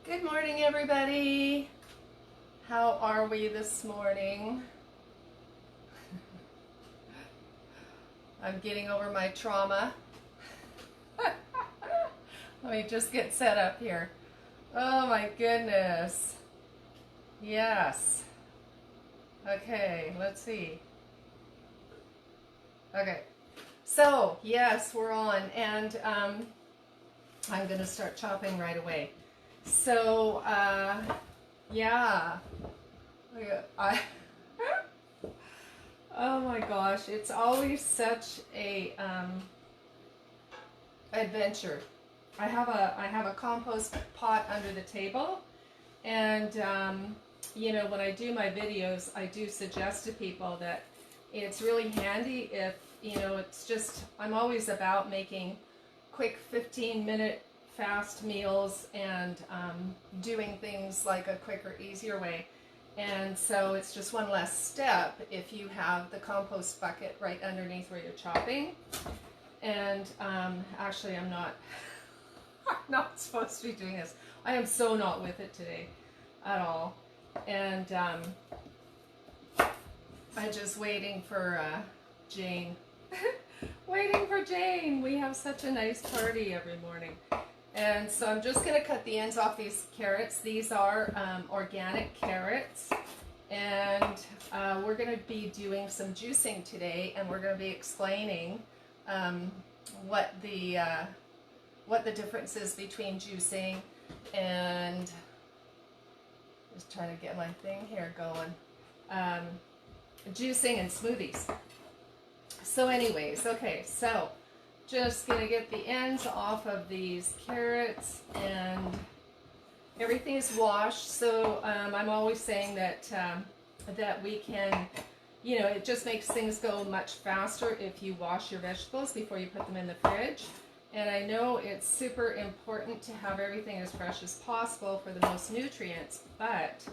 Good morning, everybody. How are we this morning? I'm getting over my trauma. Let me just get set up here. Oh my goodness. Yes. Okay, let's see. Okay. So, yes, we're on, and I'm going to start chopping right away. So, yeah, oh my gosh, it's always such a adventure. I have a compost pot under the table, and you know, when I do my videos, I do suggest to people that it's really handy if, you know, it's just, I'm always about making quick 15-minute fast meals and doing things like a quicker, easier way. And so it's just one less step if you have the compost bucket right underneath where you're chopping. And actually, I'm not supposed to be doing this. I am so not with it today at all. And I'm just waiting for Jane. Waiting for Jane. We have such a nice party every morning. And so I'm just going to cut the ends off these carrots. These are organic carrots. And we're going to be doing some juicing today. And we're going to be explaining what the difference is between juicing and... Just trying to get my thing here going. Juicing and smoothies. So anyways, okay, so just going to get the ends off of these carrots, and everything is washed. So I'm always saying that that we can, you know, it just makes things go much faster if you wash your vegetables before you put them in the fridge. And I know it's super important to have everything as fresh as possible for the most nutrients, but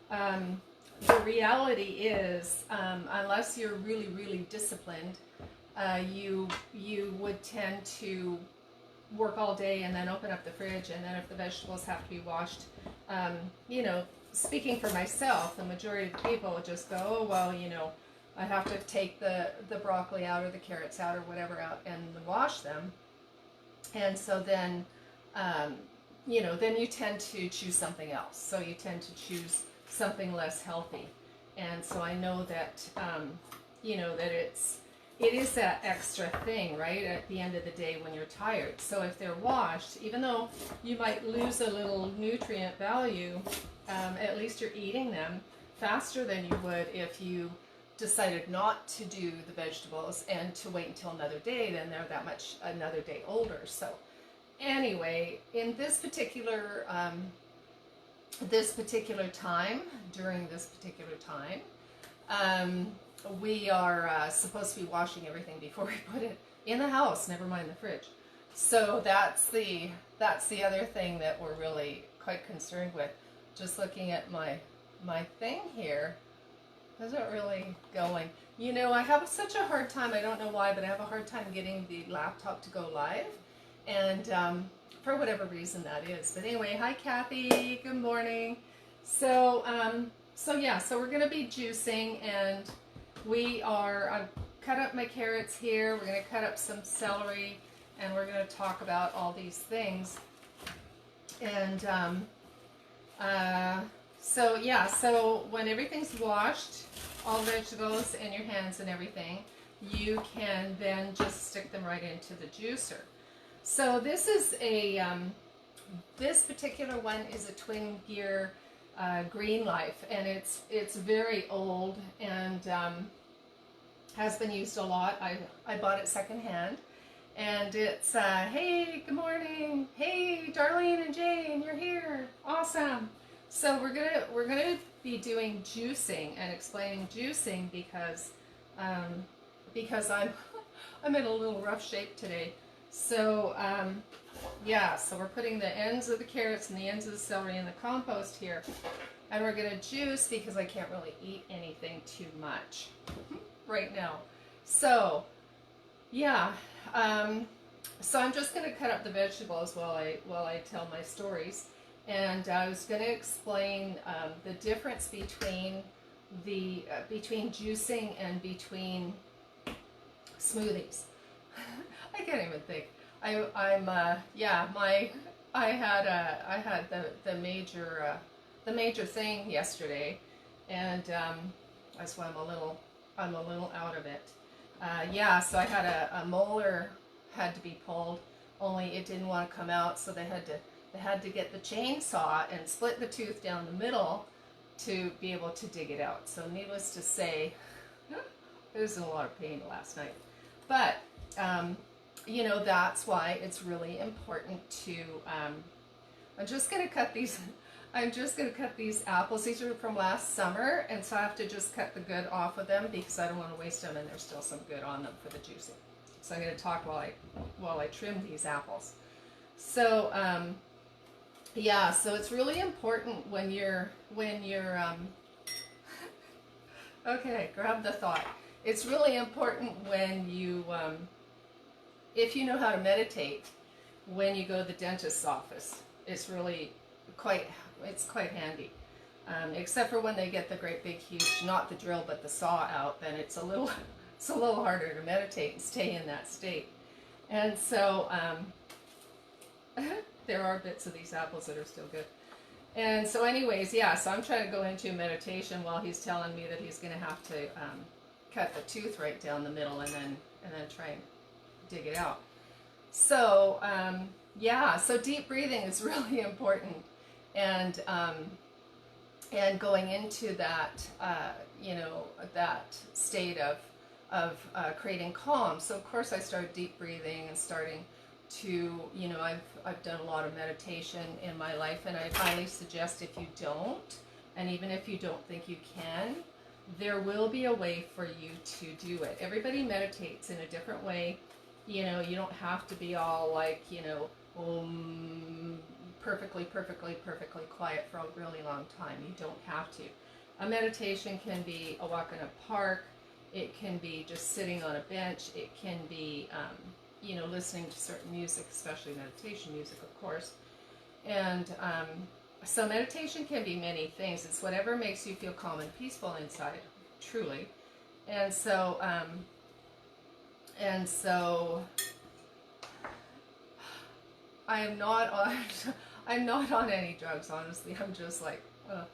the reality is, unless you're really, really disciplined, you would tend to work all day and then open up the fridge, and then if the vegetables have to be washed, you know, speaking for myself, the majority of the people would just go, oh, well, you know, I have to take the broccoli out or the carrots out or whatever out and wash them. And so then, you know, then you tend to choose something else. So you tend to choose something less healthy. And so I know that, you know, that it is that extra thing, right, at the end of the day when you're tired. So if they're washed, even though you might lose a little nutrient value, at least you're eating them faster than you would if you decided not to do the vegetables and to wait until another day. Then they're that much another day older. So anyway, in this particular time, during this particular time, we are supposed to be washing everything before we put it in the house, never mind the fridge. So that's the other thing that we're really quite concerned with. Just looking at my thing here, isn't really going. You know, I have such a hard time, I don't know why, but I have a hard time getting the laptop to go live. And for whatever reason that is. But anyway, hi Kathy, good morning. So, yeah, so we're going to be juicing, and I've cut up my carrots here. We're going to cut up some celery, and we're going to talk about all these things. And so yeah, so when everything's washed, all vegetables and your hands and everything, you can then just stick them right into the juicer. So this is this particular one is a Twin Gear Green Life, and it's very old and has been used a lot. I bought it secondhand, and it's hey, good morning, hey Darlene and Jane, you're here, awesome. So we're gonna be doing juicing and explaining juicing because I'm in a little rough shape today. So yeah, so we're putting the ends of the carrots and the ends of the celery in the compost here, and we're gonna juice because I can't really eat anything too much right now. So yeah, so I'm just gonna cut up the vegetables while I tell my stories. and I was going to explain the difference between between juicing and between smoothies. I can't even think. I had the major thing yesterday, and that's why I'm a little out of it. So I had a molar had to be pulled, only it didn't want to come out, so they had to get the chainsaw and split the tooth down the middle to be able to dig it out. So needless to say, I was in a lot of pain last night. But that's why it's really important to. I'm just gonna cut these apples. These are from last summer, and so I have to just cut the good off of them because I don't want to waste them, and there's still some good on them for the juicing. So I'm going to talk while I trim these apples. So so it's really important when you're okay, grab the thought. It's really important when you if you know how to meditate when you go to the dentist's office. It's really quite handy. Except for when they get the great big huge, not the drill but the saw out, then it's a little harder to meditate and stay in that state. And so there are bits of these apples that are still good. And so anyways, so I'm trying to go into meditation while he's telling me that he's going to have to cut the tooth right down the middle and then try and dig it out. So so deep breathing is really important, and going into that that state of creating calm. So of course I started deep breathing and starting to, I've done a lot of meditation in my life, and I highly suggest if you don't, and even if you don't think you can, there will be a way for you to do it. Everybody meditates in a different way. You don't have to be all like, perfectly quiet for a really long time. You don't have to. A meditation can be a walk in a park. It can be just sitting on a bench. It can be, listening to certain music, especially meditation music, of course. And so meditation can be many things. It's whatever makes you feel calm and peaceful inside, truly. And so I'm not on any drugs, honestly. I'm just like, ugh.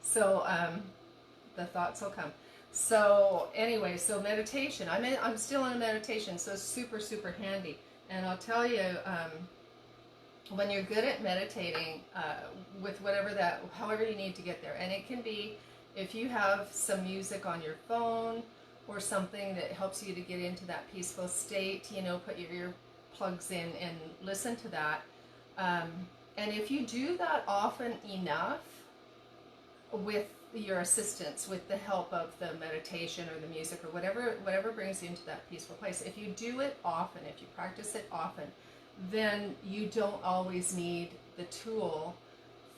So the thoughts will come. So anyway, so meditation. I'm still in a meditation, so it's super, super handy. And I'll tell you, when you're good at meditating, with however you need to get there, and it can be if you have some music on your phone or something that helps you to get into that peaceful state, put your earplugs in and listen to that. And if you do that often enough with your assistance, with the help of the meditation or the music or whatever brings you into that peaceful place, if you do it often, if you practice it often, then you don't always need the tool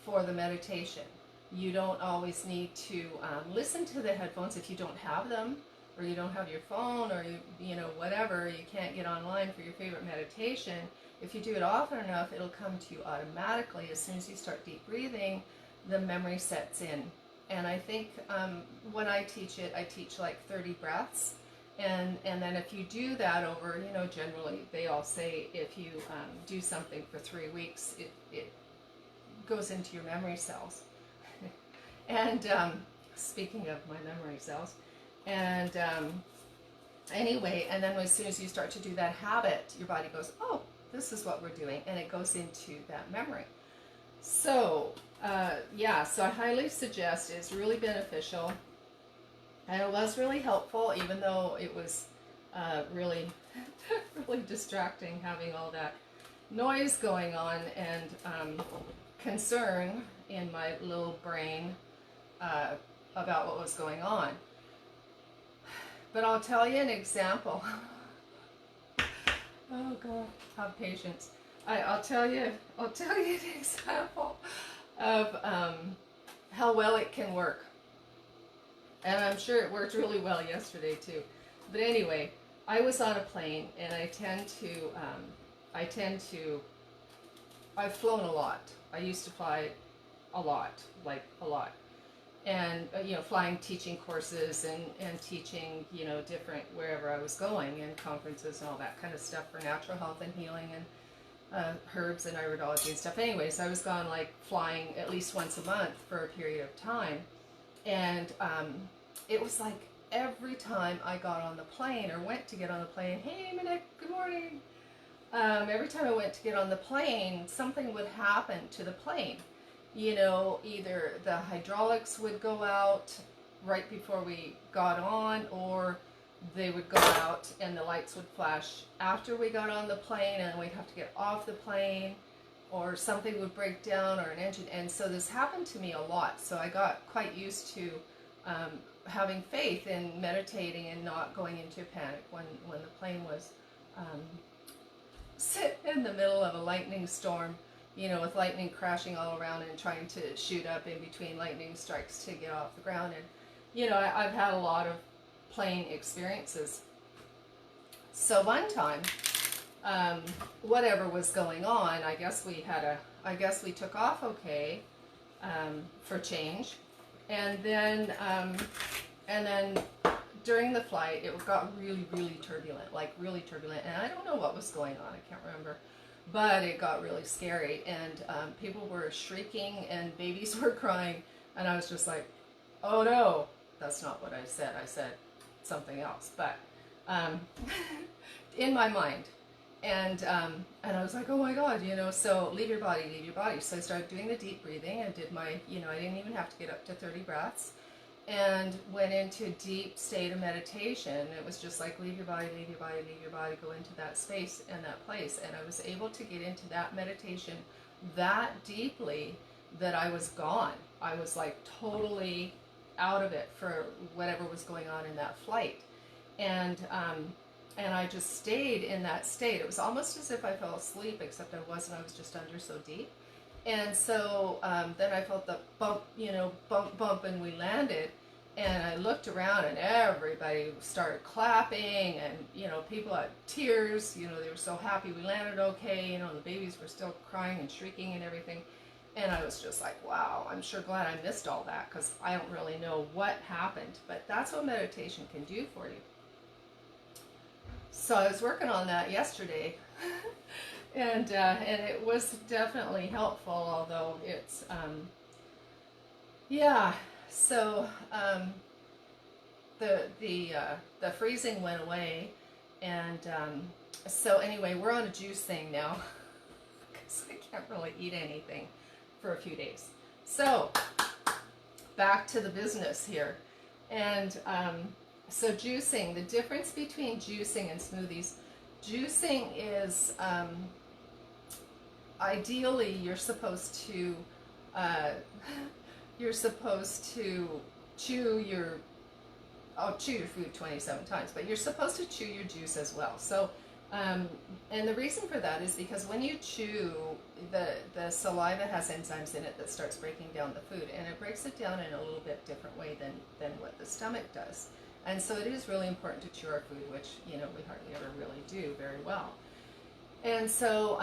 for the meditation. You don't always need to listen to the headphones if you don't have them, or you don't have your phone, or whatever, you can't get online for your favorite meditation. If you do it often enough, it'll come to you automatically. As soon as you start deep breathing, the memory sets in. And I think when I teach it, I teach like 30 breaths. And then if you do that over, generally they all say if you do something for 3 weeks, it goes into your memory cells. And speaking of my memory cells, and anyway, and then as soon as you start to do that habit, your body goes, oh, this is what we're doing, and it goes into that memory. So so I highly suggest, it's really beneficial, and it was really helpful, even though it was really distracting having all that noise going on and concern in my little brain about what was going on. But I'll tell you an example. Oh God, have patience. I'll tell you an example of how well it can work. And I'm sure it worked really well yesterday too. But anyway, I was on a plane, and I've flown a lot. I used to fly a lot, like a lot. And, flying teaching courses and teaching, different, wherever I was going, and conferences and all that kind of stuff for natural health and healing and herbs and iridology and stuff. Anyways, I was gone like flying at least once a month for a period of time. And it was like every time I got on the plane or went to get on the plane, hey, Minik, good morning. Every time I went to get on the plane, something would happen to the plane. Either the hydraulics would go out right before we got on, or they would go out and the lights would flash after we got on the plane, and we'd have to get off the plane, or something would break down, or an engine. And so this happened to me a lot. So I got quite used to having faith in meditating and not going into a panic when the plane was sit in the middle of a lightning storm, with lightning crashing all around and trying to shoot up in between lightning strikes to get off the ground. And, I've had a lot of plane experiences. So one time, whatever was going on, I guess we took off okay, for change. And then during the flight, it got really, really turbulent, and I don't know what was going on, I can't remember. But it got really scary, and people were shrieking and babies were crying, and I was just like, oh no, that's not what I said. I said something else, but in my mind. And I was like, oh my God, so leave your body. So I started doing the deep breathing and did my, I didn't even have to get up to 30 breaths, and went into a deep state of meditation. It was just like, leave your body, go into that space and that place. And I was able to get into that meditation that deeply that I was gone. I was like totally out of it for whatever was going on in that flight. And I just stayed in that state. It was almost as if I fell asleep, except I wasn't. I was just under so deep. And so then I felt the bump, and we landed. And I looked around, and everybody started clapping, and people had tears. They were so happy we landed okay. The babies were still crying and shrieking and everything. And I was just like, wow, I'm sure glad I missed all that, because I don't really know what happened. But that's what meditation can do for you. So I was working on that yesterday. And it was definitely helpful, although it's, so the freezing went away, and so anyway, we're on a juice thing now, because I can't really eat anything for a few days. So back to the business here, and so juicing, the difference between juicing and smoothies. Juicing is, ideally, you're supposed to chew your food 27 times, but you're supposed to chew your juice as well. So, and the reason for that is because when you chew, the saliva has enzymes in it that starts breaking down the food, and it breaks it down in a little bit different way than what the stomach does. And so it is really important to chew our food, which, we hardly ever really do very well. And so,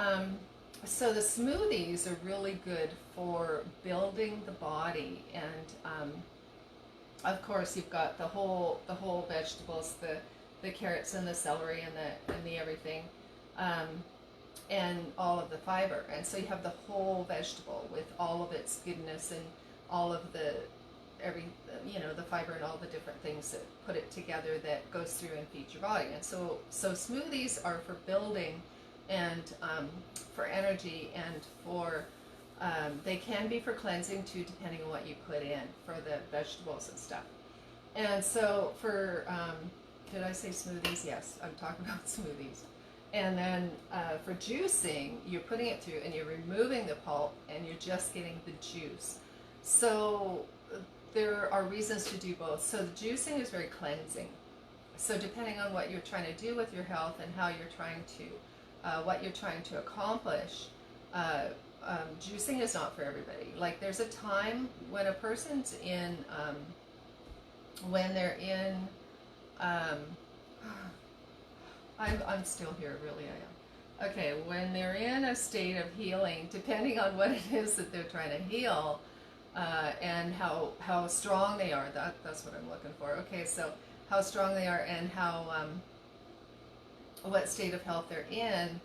so the smoothies are really good for building the body. And, of course, you've got the whole vegetables, the carrots and the celery and the everything, and all of the fiber. And so you have the whole vegetable with all of its goodness and all of the fiber and all the different things that put it together that goes through and feeds your body. And so smoothies are for building and for energy, and for they can be for cleansing too, depending on what you put in for the vegetables and stuff. And so for did I say smoothies? Yes, I'm talking about smoothies. And then for juicing, you're putting it through and you're removing the pulp and you're just getting the juice. So there are reasons to do both. So the juicing is very cleansing. So depending on what you're trying to do with your health and how you're trying to, what you're trying to accomplish, juicing is not for everybody. Like there's a time when a person's in, when they're in, I'm still here, really I am. Okay, when they're in a state of healing, depending on what it is that they're trying to heal, and how strong they are. That's what I'm looking for. Okay, so how strong they are and how what state of health they're in.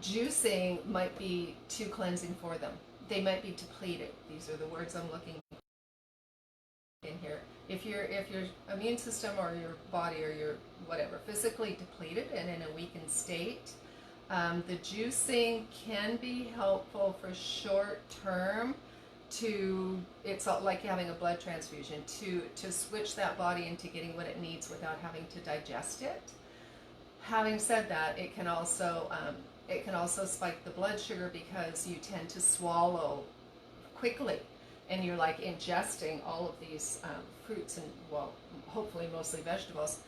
Juicing might be too cleansing for them. They might be depleted. These are the words I'm looking in here. If your immune system or your body or your whatever physically depleted and in a weakened state, the juicing can be helpful for short term. It's like having a blood transfusion to switch that body into getting what it needs without having to digest it. Having said that, it can also spike the blood sugar because you tend to swallow quickly, and you're like ingesting all of these fruits and, well, hopefully mostly vegetables.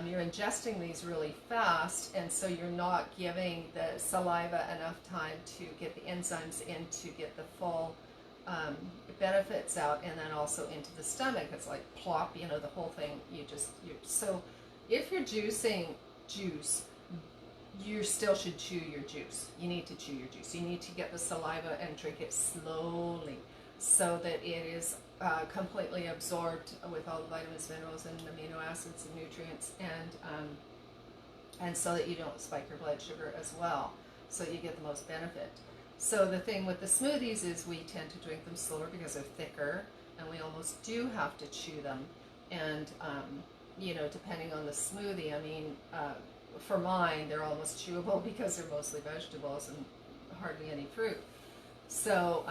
You're ingesting these really fast, and so you're not giving the saliva enough time to get the enzymes in to get the full benefits out, and then also into the stomach. It's like plop, the whole thing. So if you're juicing juice, you still should chew your juice. You need to chew your juice. You need to get the saliva and drink it slowly so that it is completely absorbed with all the vitamins, minerals, and amino acids and nutrients, and so that you don't spike your blood sugar as well, so that you get the most benefit. So the thing with the smoothies is we tend to drink them slower because they're thicker, and we almost do have to chew them. And depending on the smoothie, for mine, they're almost chewable because they're mostly vegetables and hardly any fruit. So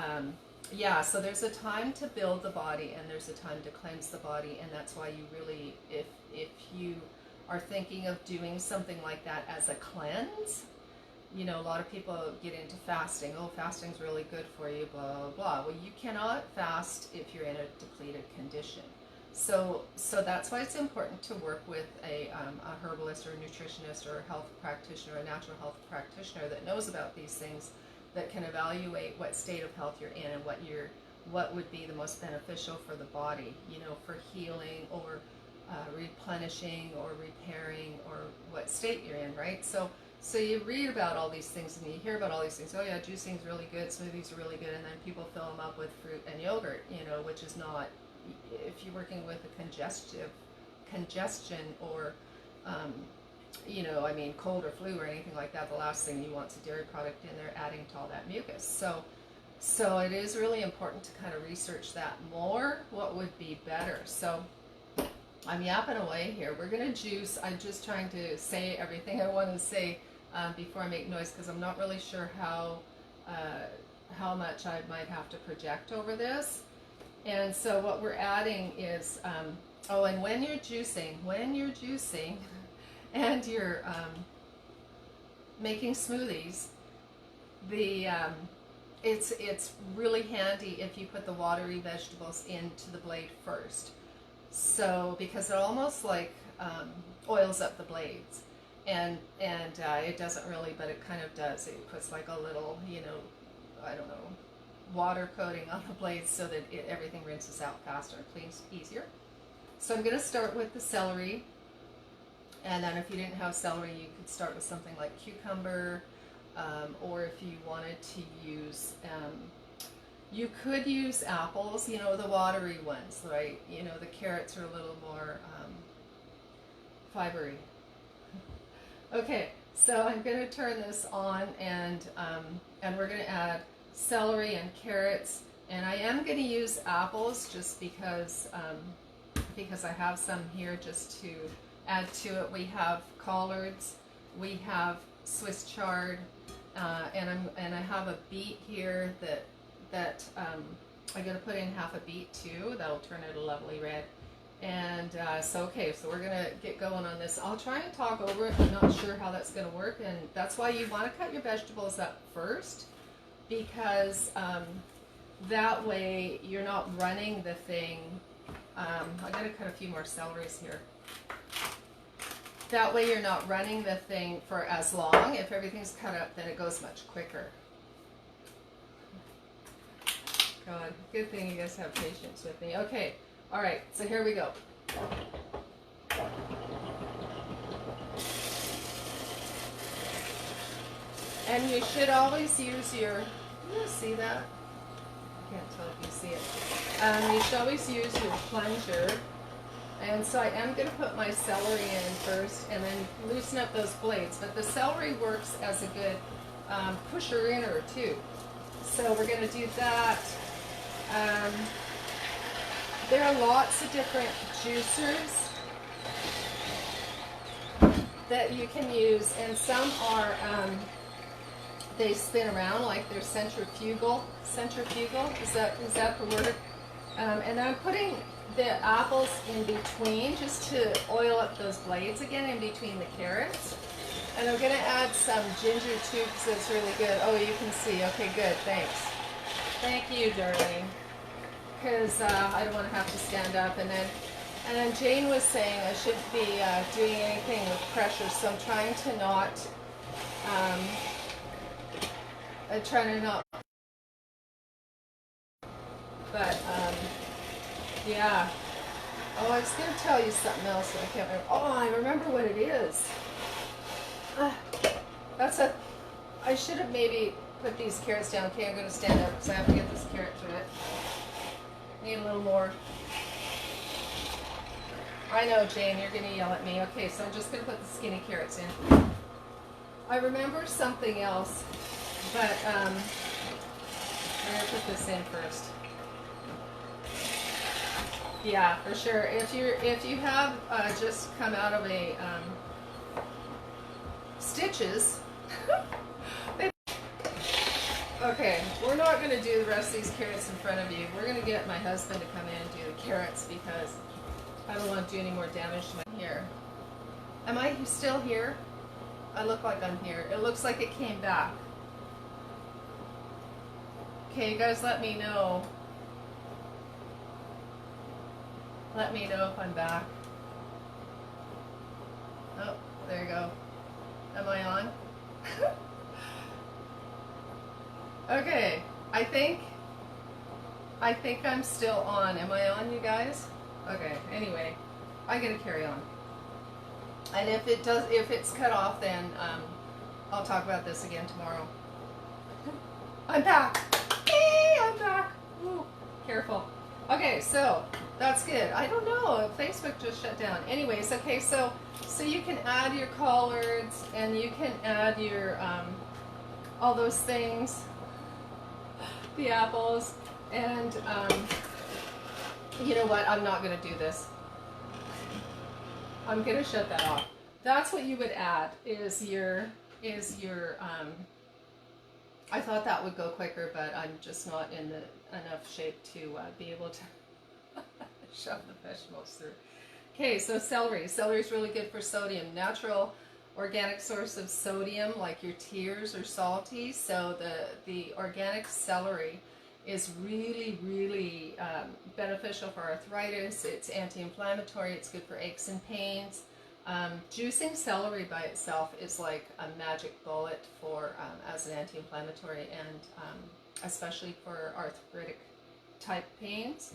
so there's a time to build the body and there's a time to cleanse the body, and that's why you really, if you are thinking of doing something like that as a cleanse, a lot of people get into fasting. Oh, fasting's really good for you, blah, blah, blah. Well, you cannot fast if you're in a depleted condition. So that's why it's important to work with a herbalist or a nutritionist or a health practitioner, a natural health practitioner that knows about these things, that can evaluate what state of health you're in and what would be the most beneficial for the body, for healing or replenishing or repairing, or what state you're in, right? So you read about all these things and you hear about all these things. Oh yeah, juicing's really good, smoothies are really good, and then people fill them up with fruit and yogurt, which is not. If you're working with a congestion or, cold or flu or anything like that, the last thing you want is a dairy product in there adding to all that mucus. So it is really important to kind of research that more, what would be better. So I'm yapping away here. We're going to juice. I'm just trying to say everything I want to say before I make noise, because I'm not really sure how much I might have to project over this. And so what we're adding is, and when you're juicing and you're making smoothies, it's really handy if you put the watery vegetables into the blade first. So because it almost like oils up the blades, and it doesn't really, but it kind of does. It puts like a little, water coating on the blades so that everything rinses out faster, cleans easier. So I'm going to start with the celery, and then if you didn't have celery, you could start with something like cucumber, or if you wanted to use, you could use apples, the watery ones, right? The carrots are a little more fibery. Okay, so I'm going to turn this on, and we're going to add celery and carrots, and I am going to use apples just because I have some here just to add to it. We have collards, we have Swiss chard, and I have a beet here that I'm going to put in half a beet too. That'll turn it a lovely red. And so we're going to get going on this. I'll try and talk over it. I'm not sure how that's going to work, and that's why you want to cut your vegetables up first, because that way you're not running the thing. I'm going to cut a few more celeries here. That way you're not running the thing for as long. If everything's cut up, then it goes much quicker. God, good thing you guys have patience with me. Okay, all right, so here we go. And you should always use your, see that? can't tell if you see it. You should always use your plunger. And so I am going to put my celery in first and then loosen up those blades. But the celery works as a good pusher-inner too. So we're going to do that. There are lots of different juicers that you can use, and some are, they spin around like they're centrifugal, is that the word? And I'm putting the apples in between just to oil up those blades again in between the carrots. And I'm going to add some ginger too because it's really good. Oh, you can see. Okay, good. Thanks. Thank you, darling. Because I don't want to have to stand up. And then Jane was saying I shouldn't be doing anything with pressure, so I'm trying to not. I'm trying to not. But yeah. Oh, I was going to tell you something else, but I can't remember. Oh, I remember what it is. I should have maybe put these carrots down. Okay, I'm going to stand up because I have to get this carrot to it. Need a little more. I know, Jane, you're going to yell at me. Okay, so I'm just going to put the skinny carrots in. I remember something else, but I'm going to put this in first. Yeah, for sure. If you have just come out of a stitches. Okay, we're not going to do the rest of these carrots in front of you. We're going to get my husband to come in and do the carrots because I don't want to do any more damage to my hair. Am I still here? I look like I'm here. It looks like it came back. Okay, you guys let me know. Let me know if I'm back. Oh, there you go. Am I on? Okay, I think I'm still on. Am I on, you guys? Okay, anyway, I gotta carry on. And if it's cut off, then I'll talk about this again tomorrow. I'm back. Hey, I'm back. Ooh, careful. Okay, so that's good. I don't know. Facebook just shut down. Anyways, okay, so you can add your collards and you can add your all those things, the apples, and you know what? I'm not going to do this. I'm going to shut that off. That's what you would add is your I thought that would go quicker, but I'm just not in enough shape to be able to shove the vegetables through. Okay, so celery. Celery is really good for sodium. Natural organic source of sodium, like your tears or salty. So the organic celery is really, really beneficial for arthritis. It's anti-inflammatory. It's good for aches and pains. Juicing celery by itself is like a magic bullet for as an anti-inflammatory and especially for arthritic type pains.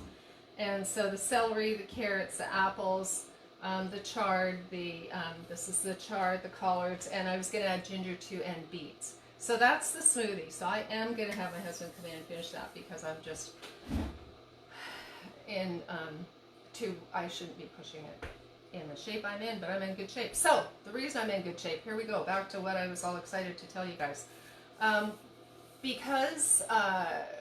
And so the celery, the carrots, the apples, the chard, this is the chard, the collards, and I was going to add ginger too and beets. So that's the smoothie. So I am going to have my husband come in and finish that because I'm just in I shouldn't be pushing it in the shape I'm in, but I'm in good shape. So the reason I'm in good shape, here we go, back to what I was all excited to tell you guys. Because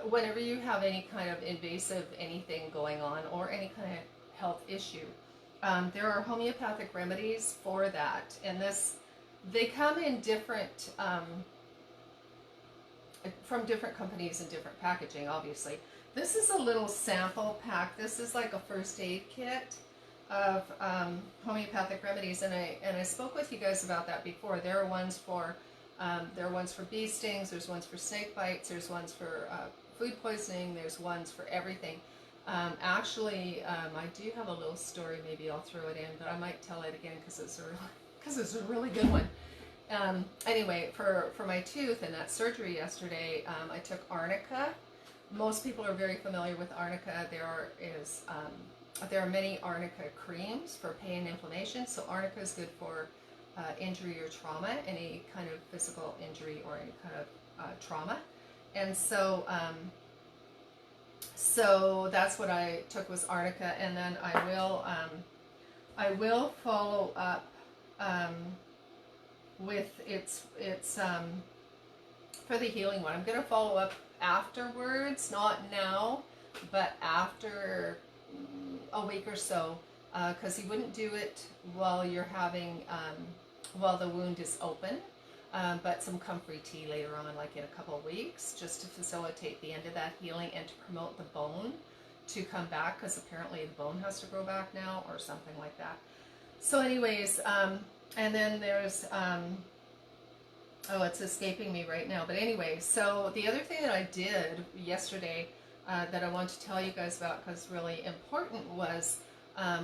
whenever you have any kind of invasive anything going on or any kind of health issue, there are homeopathic remedies for that. And they come in different, from different companies and different packaging, obviously. This is a little sample pack. This is like a first aid kit of homeopathic remedies, and I spoke with you guys about that before. There are ones for bee stings, there's ones for snake bites, there's ones for food poisoning, there's ones for everything. Actually, I do have a little story. Maybe I'll throw it in, but I might tell it again because it's a really good one. Anyway, for my tooth and that surgery yesterday, I took arnica. Most people are very familiar with arnica. There are many arnica creams for pain and inflammation. So arnica is good for injury or trauma, any kind of physical injury or any kind of trauma. And so So that's what I took was arnica, and then I will follow up with its for the healing one. I'm going to follow up afterwards, not now, but after a week or so, because he wouldn't do it while you're having while the wound is open. But some comfrey tea later on, like in a couple of weeks, just to facilitate the end of that healing and to promote the bone to come back, because apparently the bone has to grow back now or something like that. So anyways, and then there's, oh, it's escaping me right now. But anyway, so the other thing that I did yesterday that I want to tell you guys about, because it's really important, was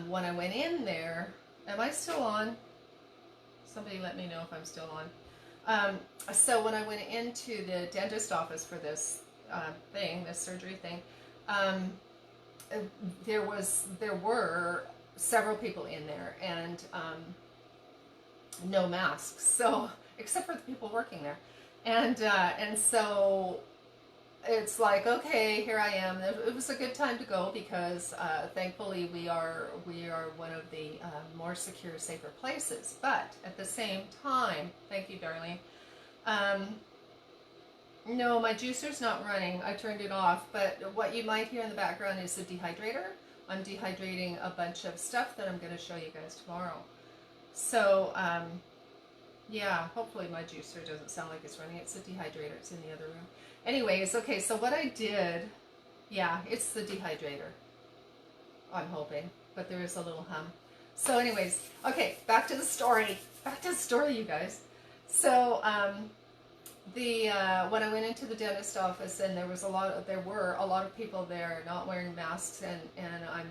when I went in there, am I still on? Somebody let me know if I'm still on. So when I went into the dentist office for this this surgery thing, there were several people in there, and no masks. So except for the people working there, and so it's like, okay, here I am. It was a good time to go because thankfully we are one of the more secure, safer places. But at the same time, thank you, darling. No, my juicer's not running. I turned it off. But what you might hear in the background is the dehydrator. I'm dehydrating a bunch of stuff that I'm going to show you guys tomorrow. So, yeah, hopefully my juicer doesn't sound like it's running. It's the dehydrator. It's in the other room. Anyways, okay, so what I did, yeah, it's the dehydrator. I'm hoping, but there is a little hum. So anyways, okay, back to the story. Back to the story, you guys. So, when I went into the dentist office, and there were a lot of people there not wearing masks, and I'm,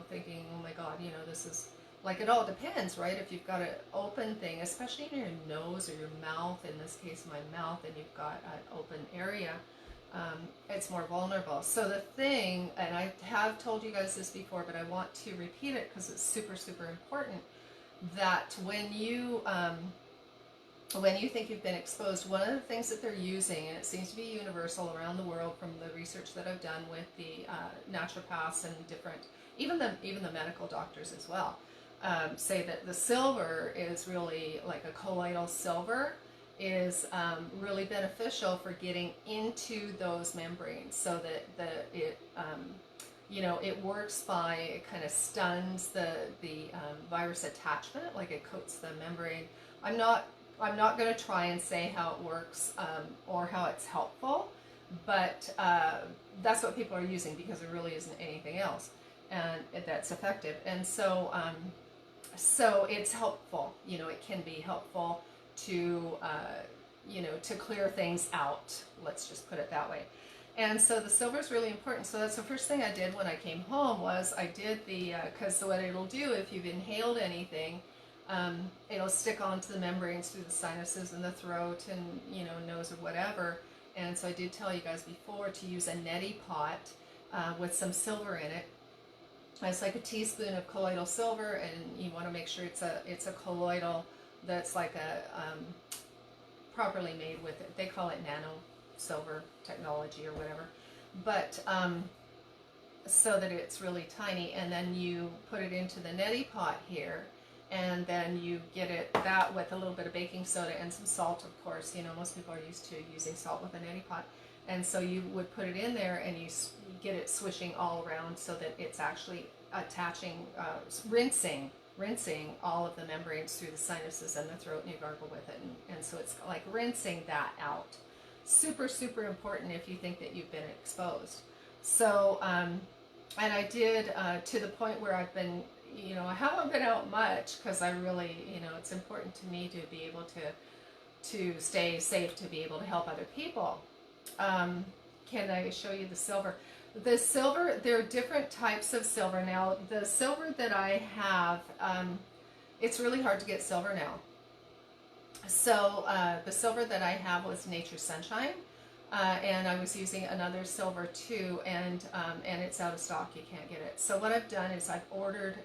thinking, oh my God, this is, like, it all depends, right? If you've got an open thing, especially in your nose or your mouth, in this case my mouth, and you've got an open area, it's more vulnerable. So the thing, and I have told you guys this before, but I want to repeat it because it's super, super important, that when you think you've been exposed, one of the things that they're using, and it seems to be universal around the world from the research that I've done with the naturopaths and different, even the medical doctors as well, say that the silver is really, like a colloidal silver, is really beneficial for getting into those membranes, so that it works by, it kind of stuns the virus attachment, like it coats the membrane. I'm not going to try and say how it works or how it's helpful, but that's what people are using because there really isn't anything else and that's effective. And so so it's helpful. It can be helpful to to clear things out. Let's just put it that way. And so the silver is really important. So that's the first thing I did when I came home, was I did because what it'll do, if you've inhaled anything, it'll stick onto the membranes through the sinuses and the throat and nose or whatever. And so I did tell you guys before to use a neti pot with some silver in it. It's like a teaspoon of colloidal silver, and you want to make sure it's a colloidal that's like a properly made with it. They call it nano silver technology or whatever, but so that it's really tiny. And then you put it into the neti pot here, and then you get it that with a little bit of baking soda and some salt, of course. Most people are used to using salt with a neti pot. And so you would put it in there, and you get it swishing all around so that it's actually attaching, rinsing all of the membranes through the sinuses and the throat, and you gargle with it. And so it's like rinsing that out. Super, super important if you think that you've been exposed. So, and I did to the point where I've been, I haven't been out much because I really, it's important to me to be able to stay safe, to be able to help other people. Can I show you the silver? The silver, there are different types of silver. Now, the silver that I have, it's really hard to get silver now. So the silver that I have was Nature's Sunshine, and I was using another silver too, and it's out of stock. You can't get it. So what I've done is I ordered,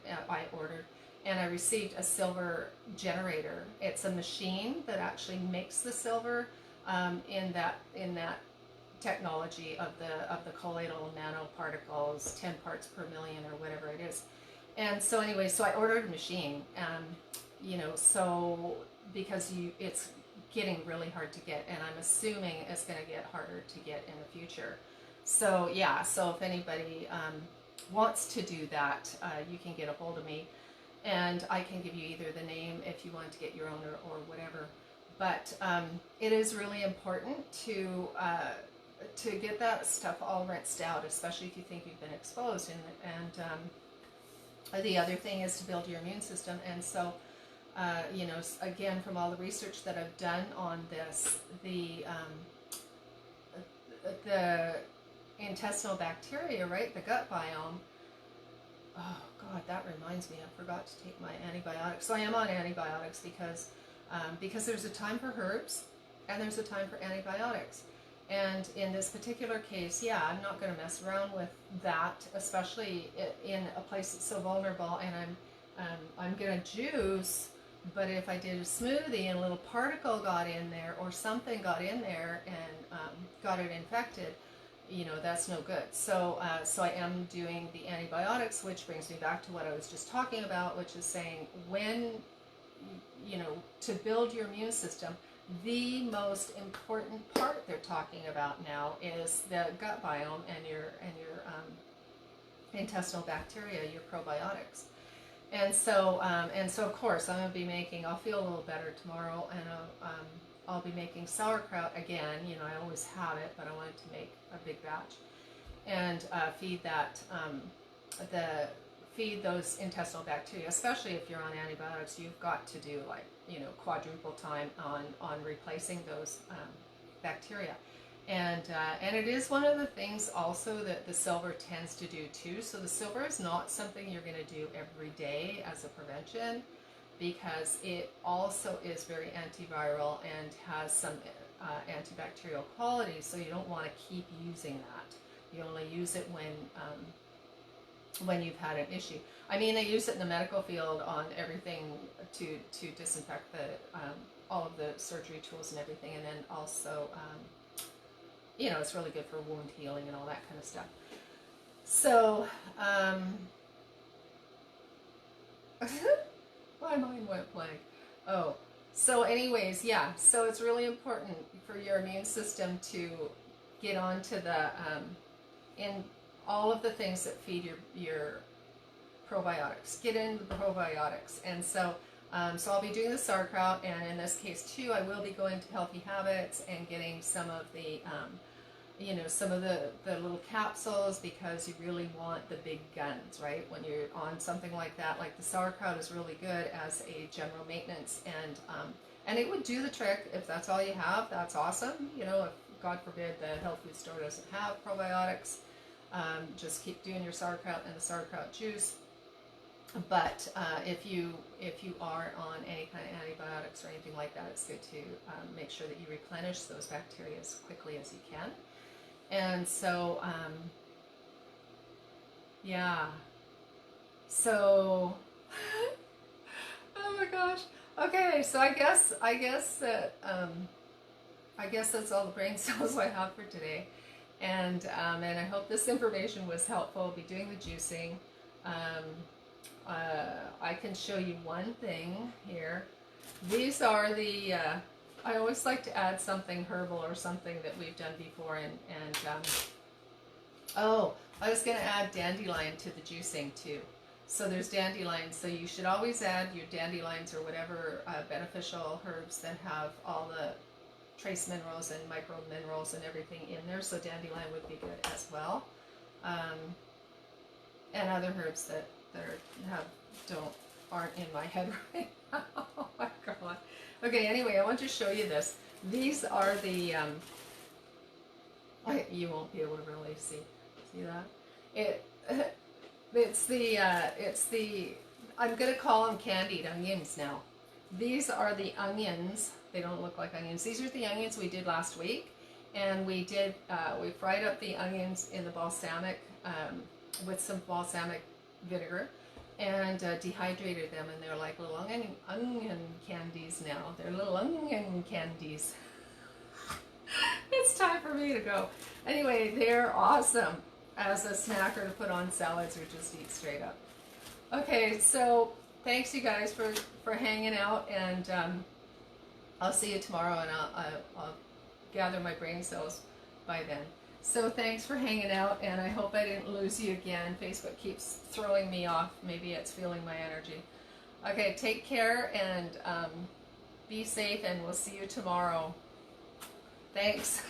and I received a silver generator. It's a machine that actually makes the silver in that technology of the colloidal nanoparticles, 10 parts per million or whatever it is. And so anyway, so I ordered a machine, you know, so because it's getting really hard to get, and I'm assuming it's going to get harder to get in the future. So yeah, so if anybody wants to do that, you can get a hold of me, and I can give you either the name if you want to get your own or whatever. But it is really important to get that stuff all rinsed out, especially if you think you've been exposed. And the other thing is to build your immune system. And so, you know, again, from all the research that I've done on this, the intestinal bacteria, right, the gut biome. Oh God, that reminds me, I forgot to take my antibiotics. So I am on antibiotics because there's a time for herbs and there's a time for antibiotics. And in this particular case, yeah, I'm not going to mess around with that, especially in a place that's so vulnerable. And I'm going to juice, but if I did a smoothie and a little particle got in there or something got in there and got it infected, you know, that's no good. So so I am doing the antibiotics, which brings me back to what I was just talking about, which is saying when, you know, to build your immune system, the most important part they're talking about now is the gut biome and your intestinal bacteria, your probiotics. And so of course I'm going to be making, I'll feel a little better tomorrow, and I'll be making sauerkraut again. You know, I always have it, but I wanted to make a big batch and feed that feed those intestinal bacteria, especially if you're on antibiotics. You've got to do, like, you know, quadruple time on replacing those bacteria. And it is one of the things also that the silver tends to do too. So the silver is not something you're going to do every day as a prevention, because it also is very antiviral and has some antibacterial qualities. So you don't want to keep using that. You only use it when you've had an issue. I mean, they use it in the medical field on everything to disinfect all of the surgery tools and everything, and then also, you know, it's really good for wound healing and all that kind of stuff. So, my mind went blank. Oh, so anyways, yeah, so it's really important for your immune system to get onto the, in all of the things that feed your probiotics. Get into the probiotics. And so, so I'll be doing the sauerkraut, and in this case too, I will be going to Healthy Habits and getting some of the, you know, some of the little capsules, because you really want the big guns, right? When you're on something like that, like the sauerkraut is really good as a general maintenance, and it would do the trick if that's all you have. That's awesome. You know, if God forbid the health food store doesn't have probiotics, just keep doing your sauerkraut and the sauerkraut juice. But if you are on any kind of antibiotics or anything like that, it's good to make sure that you replenish those bacteria as quickly as you can. And so, yeah. So, oh my gosh. Okay, so I guess that I guess that's all the brain cells I have for today. And I hope this information was helpful. I'll be doing the juicing. I can show you one thing here. These are the, I always like to add something herbal or something that we've done before. And oh, I was going to add dandelion to the juicing too. So there's dandelions. So you should always add your dandelions or whatever beneficial herbs that have all the trace minerals and micro minerals and everything in there. So dandelion would be good as well. And other herbs that aren't in my head right now. Oh my God. Okay, anyway, I want to show you this. These are the, you won't be able to really see that? It's the, I'm going to call them candied onions now. These are the onions. They don't look like onions. These are the onions we did last week. And we did, we fried up the onions in the balsamic, with some balsamic vinegar, and dehydrated them, and they're like little onion candies now. They're little onion candies. It's time for me to go. Anyway, they're awesome as a snacker to put on salads or just eat straight up. Okay, so thanks you guys for hanging out, and I'll see you tomorrow, and I'll gather my brain cells by then. So thanks for hanging out, and I hope I didn't lose you again. Facebook keeps throwing me off. Maybe it's feeling my energy. Okay, take care, and be safe, and we'll see you tomorrow. Thanks.